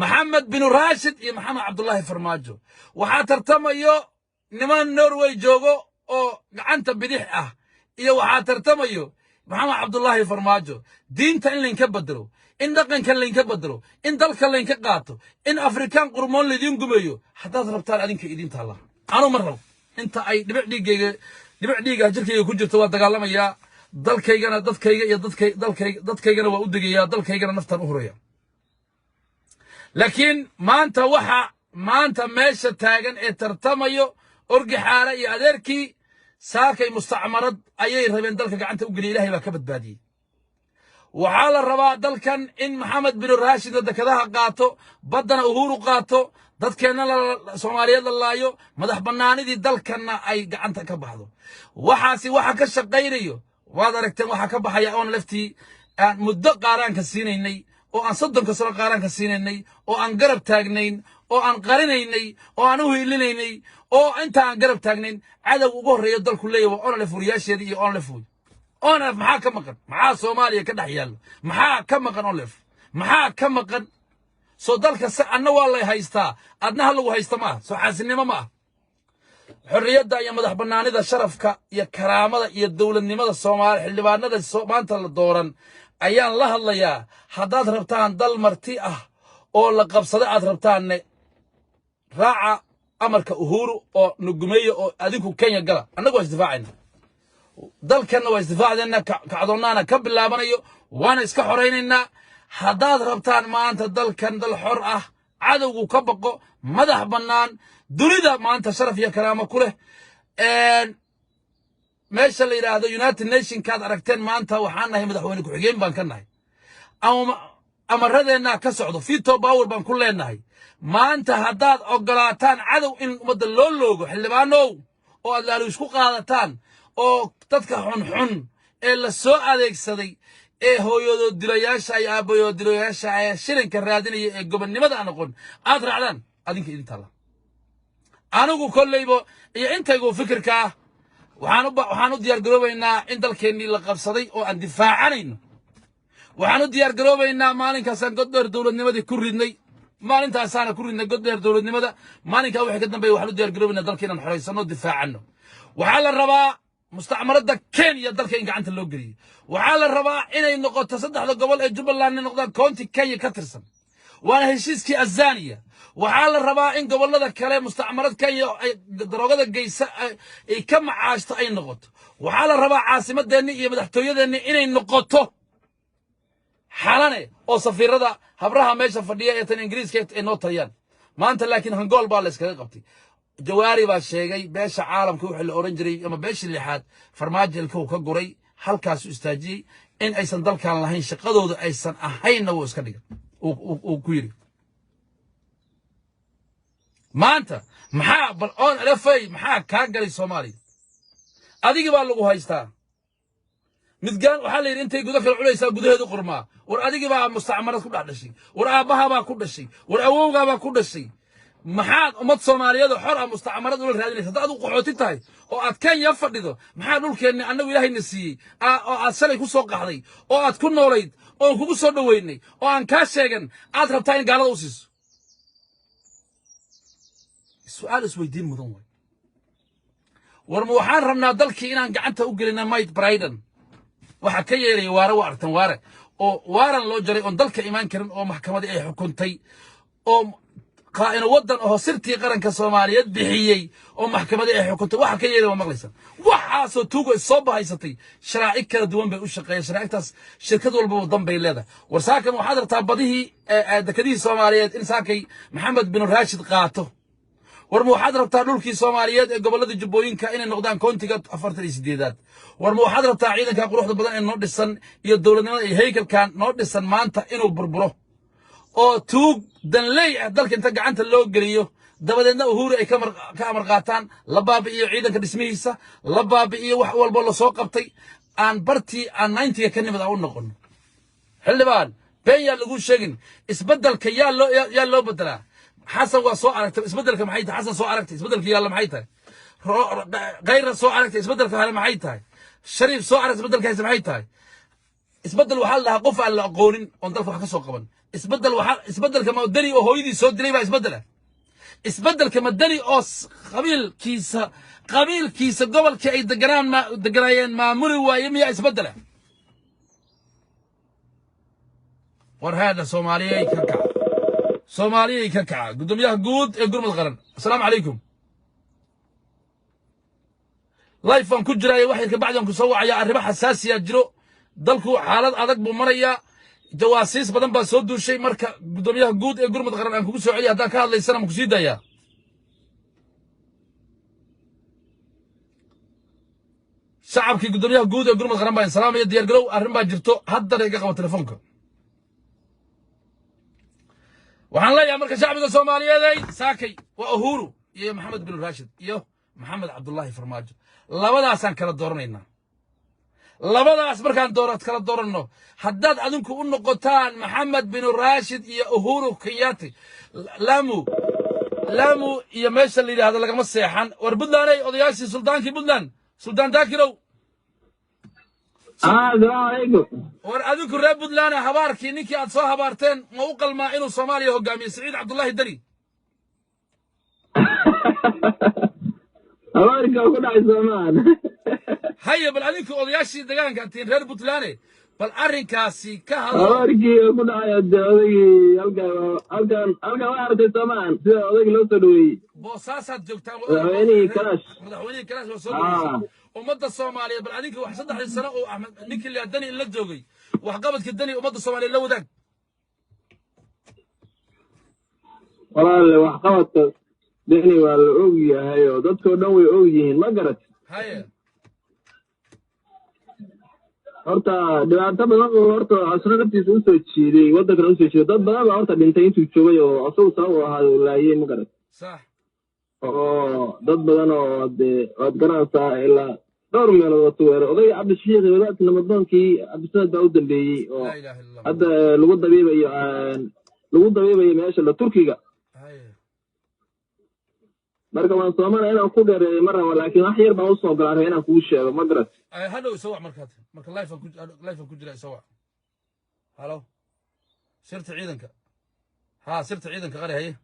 [SPEAKER 1] Maxamed bin Rashid iyo Maxamed Cabdullaahi Farmaajo waxa tartamayo niman Norway joogo oo gacanta bidix ah iyo waxa tartamayo Maxamed Cabdullaahi Farmaajo diinta in leen ka bedelo in dhaqanka leen ka bedelo in dalka leen ka qaato in Afrikaan qurmoon leedin gumeeyo haddaad rabtaan adinka idinta Allah aanu marrabo inta ay dhibic dhiiga jirkayga ku jirto waa dagaalamaya dalkaygana dadkayga iyo dadkaygana waa u degayaa dalkaygana naftan u huraya laakiin maanta meesha taagan ee tartamayo orgi xaara iyo adeerkii saakay mustacmarad ayay rabeen dalka gacanta u geliya ilaahay baa ka badbaadiyay waxaa la rabaa dalkan in Maxamed bin Rashid dekadaha qaato badana Uhuru qaato dadkeena Soomaaliyeed la laayo madax banaanidii dalkana ay gacanta ka baxdo waxa ka shaqeynayo waad aragteen waxa ka baxaya oon laftii aan muddo qaaraanka siinaynay oo aan 30 sano qaaraanka siinaynay oo aan garab taagnayn oo aan qarinaynay oo aan u hiilinaynay oo inta aan garab taagnayn cadow ugu horeeyo dalku leeyahay oo la furiyaasheedii iyo oo la fuuy أونلف محا كمقن محا سوماليا كده حيالو محا كمقن أونلف محا كمقن سو دالك أنا والله هايستا أدنها لو هايستا ما سو حاسني ما حرية يا مدح بناني ذا شرفك يا كرامة يا الدولة النمى الصومال اللي بعدنا ذا الصومان تلدورن أيان الله يا حداد ربطان دل مرتئة أو لقب صدقات ربطان راعة أمريكا أهورو أو نجومية أو أديكو كينيا جلا أنا قوي استفاعنا دل كنا واستفاع لنا كعضوننا كبل لابنيو وانا إسكحوريننا حداد ربطان ما أنت دل كان دل حرة عدو كبقو مدح بنان دوليدا ما أنت شرف يا كرامة كله ماشي اللي هذا يونايتد نيشن كاد أركتين ما أنت وحنا هي مدحونك وحجين بانكنا أو أمرنا كسعدو في توب أول بان كلنا هي ما أنت هداد أقلاتان عدو إن مد اللولو حلي بانو أو اللي يشكو قادتان أو تذكر حن إلا السوء عليك صدي هو يدو دلياش أي أبو يدو دلياش أي شرين كرادين قبل نمدا أنا قول أدرى علان أدينك إنت الله أنا أقول كل يبو أنت يقول فكرك وحانو ديار قروبينا إنت الكيني لقب صدي أو اندفاع عنين وحانو ديار قروبينا مالين كاسان قدر دولة نمدا كوريني مالين تاسانا كوريني قدر دولة نمدا مالين كاوحي قدنا بي وحانو ديار قروبينا دالكينا نحريسانو دفاع عنه وحال الربا مستعمرات دا كينيا دالكين قعنت اللوغري وحال الربا إنay noqoto saddexda gobol ee Jubbaland noqdaan county Kenya ka tirsan waana heshiiskii Azania waxaa la rabaa in gobolada kale mustacmarad Kenya ay daroogada geysa ay ka macaashto ay noqoto waxaa la rabaa caasimadeena iyo madaxtooyadeena inay noqoto xalane oo safiirada habraha meesha fadhiya ee tan Ingiriiska ay noo tayaan maanta laakiin hangool baa la iskaga qabtay jawaari baa sheegay beesha caalamka wixii la oran jiray ama beesha lixaad farmaajoolka ka guray halkaas istaajiyay in aysan dalkan lahayn shaqadooda aysan ahayna wuu iska dhigay uu ku yiri maanta maxaa bal on lafay maxaa ka galay Soomaaliya adiga baa lagu haystaa midgaan waxa la yiri intay gudaha kala culaysaa gudaheedu qurmaa war adiga baa mustacmarad ku dhashay war aabaha baa ku dhashay war awowga baa ku dhashay maxaad ummad Soomaaliyeed xor ah mustacmarad ula raadinaysa dad u qaxooti tahay oo aad Kenya fadhido maxaa dhulkeena annagu Ilaahayna siiyay oo aad salay ku soo qaxday oo aad ku noolayd oo kugu soo dhaweynay oo aan ka sheegan aad rabtaa in gaalada u siiso su'aal isweydiin mudan way war ma waxaan rabnaa dalkii inaan gacanta u gelina Mike Biden waxa ka yeeray waara waartan waara oo waaran loo jaray oo dalka iimaan karin oo maxkamadda ay xukuntay oo قائن ودن أو سرتي قرن كصوماليات بحيي أو محكمة إيه حكمت واحد كيري ومغلسة وحاسو توجو الصوبة هاي ستي شرائك كلا دوام بيوشقية شرائك تاس شركة والبوضم بيلاده ورساكن محاضرة تابضيه دكدي صوماليات إنساكي محمد بن راشد قاته ورمحاضرة تارلولكي صوماليات قبل ذي جبوين كائن النقدان كونتيجات أفرت الإسديدات ورمحاضرة تاعيدا كقروح بدن إنه نودسن يدولنا هيكل كان نودسن ما أنت إنه بربره oo tuug danley dalka inta gacanta loo geliyo dabadeedna uhuru ay ka amar qaataan la baabi'iyo ciidanka dhismihiisa la baabi'iyo wax walba la soo qabtay aan bartii aan 90 ka nimid u noqon xildhibaan been yaa lagu sheegin isbedelka yaa loo bedelaa xasan waa soo aragtay isbedelka maxay tahay xasan soo aragtay isbedelka yaa la maxay tahay غير soo aragtay isbedelka hal maxay tahay shariif soo aragtay isbedelkaas maxay tahay isbedel waxa la qof aan la aqoonin oo dalka wax ka soo qaban isbedel kama dani oo hooyadii soo dilay baa isbedel kama dani oo qabiilkiisa gobolka ay deganayeen maamuli waaye miya isbedel war hada Soomaaliya ka kaca gudoomiyaha guud ee gurmad qaran assalaamu calaykum live aan ku jiray wax ka bacdan ku soo wacaya arrimo xasaasiya jiro dalku xaalad adag buu maraya jawaasiis badan baa soo duushay marka gudoomiyaha guud ee gurmad qaran aan kugu soo celiyo haddaan ka hadlaysana ma ku sii dayaa shacabkii gudoomiyaha guud ee gurmad qaran baan salaamaya diyaar garow arrin baa jirto haddana iga qabo telefoonka waxaan leeyahay marka shacbiga Soomaaliyeed ay saakay waa Uhuru iyo Maxamed bin Rashid iyo Maxamed Cabdullaahi Farmaajo labadaasaan kala dooranaynaa labadaas markaan kala dooranno haddaad adinku u noqotaan Maxamed bin Rashid iyo Uhuru Kenyatta Lamu iyo meesha la yiraahdo lagama seexan war Puntland ay odayaashii sultaankii Puntland Sultan Dakirow
[SPEAKER 2] السلام عليكم.
[SPEAKER 1] وأذكر رب لنا هبارك إنك أتصاها بارتين موقع ما إنه صوماليا هو قامي سعيد عبد الله الدري.
[SPEAKER 2] هبارك وكل عايز زمان.
[SPEAKER 1] هيا بالأذكر أضياشي دقان كانتين رب لنا بالأرين كاسي كهذا.
[SPEAKER 2] هبارك وكل عايز ألقى وارد زمان. أضيق لو تدوي.
[SPEAKER 1] بوساسات جوكتان.
[SPEAKER 2] مدحويني
[SPEAKER 1] كلاش وصوبي. ومدة الصومالية بالعليك وحصدح السنة وأحمد نيك اللي أداني إلا الجوجي وحقبت كدني ومدة الصومالية لو ذاك
[SPEAKER 2] والله وحقبت دني والأوجي هايو دكتور نوي أوجيين ما قرأت
[SPEAKER 1] هاي
[SPEAKER 2] horta dhibaato badan oo horta asna naftiisa u soo jiiday waddanka u soo jiiday dad badan baa horta dhintay intuu joogay oo asagu sabab u ahaa laayay ma garat
[SPEAKER 1] صح
[SPEAKER 2] oo dad badan oo waad garanaysaa ilaa dhowr meelood oo tuweero odayga cabdishiiq wadaadka namadoonkii cabdisaad baa u dambeeyey oo hadda lagu dabiibayo meesha la turkiga marka waan soomana inaan ku dheereeyo mar rabo laakiin wax yar baan u soo galaaray inaan kuu sheego ma garat
[SPEAKER 1] هلو يسوع مركا لايف كجرا يسوع هلو سرت عيدنك ها سرت عيدنك غير هي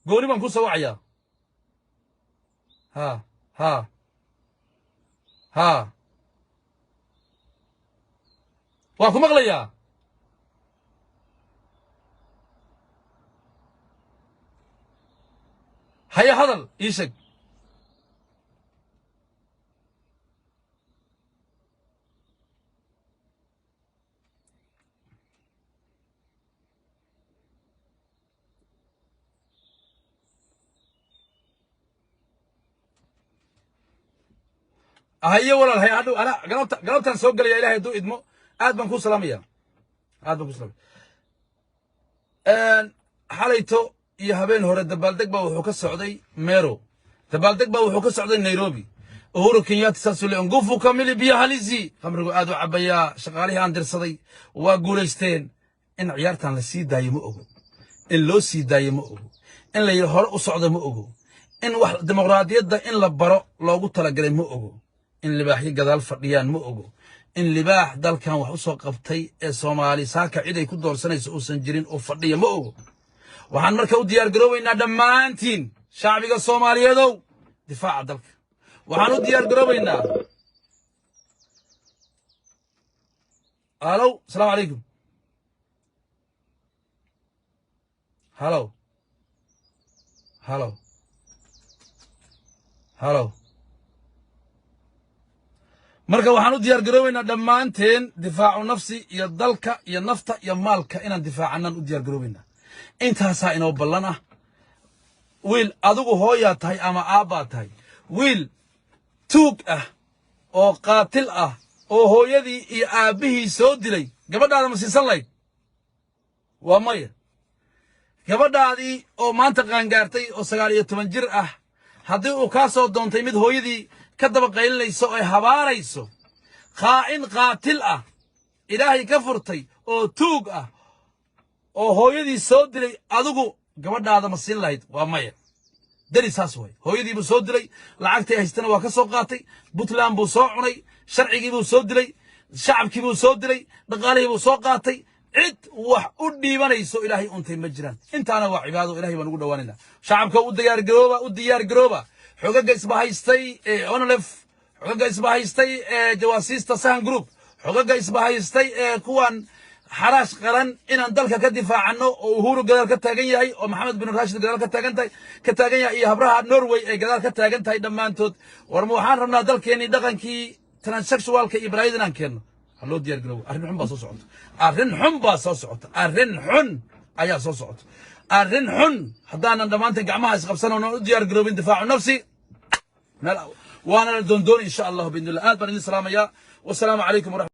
[SPEAKER 1] قولي ما نكون سواعيا ها ها ها واكو مغليا هيا هذا يشك هيا ولا هيا هادو أنا قلبتان سوق لي إلهي دو إدمو عاد بنكون سلامية عاد بنكون سلامية حاليتو يهبين هورا دبالدق با وحو كسعودي ميرو دبالدق با وحو كسعودي نيروبي أهورو كينيات ساسولي انقوفو كاملي بيا هاليزي خمرقو آدو عبايا شغالي هاندر صدي وقوليستين إن عيارتان لسي داي مؤغو إن لو سي داي مؤغو إن لي هور أصعد مؤغو إن واحد ديمقراطية دا إن لبارو لوغو تلقلي مؤغو إن لباحي قدال فرديان مؤغو إن لباح دال كان وحوصو قبطي سومالي ساكا عيدي كدور سنة سوسن جيرين أو فرديان مؤغو وحان مركو ديار قروبينا دمانتين شعبي الصومالي دو دفاع دالك وحانو ديار قروبينا هلو السلام عليكم هلو هلو هلو marka waxaan u diyaar garoobaynaa dhammaanteen difaacu nafsi iyo dalka iyo nafta iyo maalka inaan difaacanaan u diyaar garoobaynaa intaasaa inoo ballan ah wiil adigu hooyaa tahay ama aabbaa tahay wiil tuug ah oo qaatil ah oo hooyadii iyo aabbihii soo dilay gabadhaada ma siisan lahayd waa maya gabadhaadii oo maanta qaangaartay oo 19 jir ah haddii uu kaa soo doontay mid hooyadii كدب قيل لي سوء هباريسو خائن قاتل إلهي كفرتي أو توق أو هو يدي سود لي أدوكو قبل هذا مسين لايد ومايا دري ساسوي هو يدي بسود لي لعقتي هستنا وكسوقاتي بطلان بوصاعني شرعي بسود لي شعب كي بسود لي دقالي بوصاقاتي عد وح أدي بنيسو إلهي أنتي مجران أنت أنا وعباده إلهي بنقول دواننا شعبك وديار جروبا وديار جروبا حقوق إسباهيستي أونلف حقوق إسباهيستي جواسيستا سان جروب حقوق إسباهيستي كوان حراش قرن إن أندلك كدفاع عنه وهورو قدر كتاجن ياي ومحمد بن راشد قدر كتاجن ياي هبرها نروي قدر كتاجن تاي دمانتود ورموحان رمنا دلك يعني دقن كي ترانسكشوال كإبراهيم نانكن هلو ديار جروب أرن حن باصو صعود أرن حن باصو صعود أرن حن أيا صعود أرن حن حدانا دمانتك عمها يسقبسنا وديار جروب دفاع نفسي وانا دون إن شاء الله بإذن الله. آد بني السلام يا والسلام عليكم ورحمة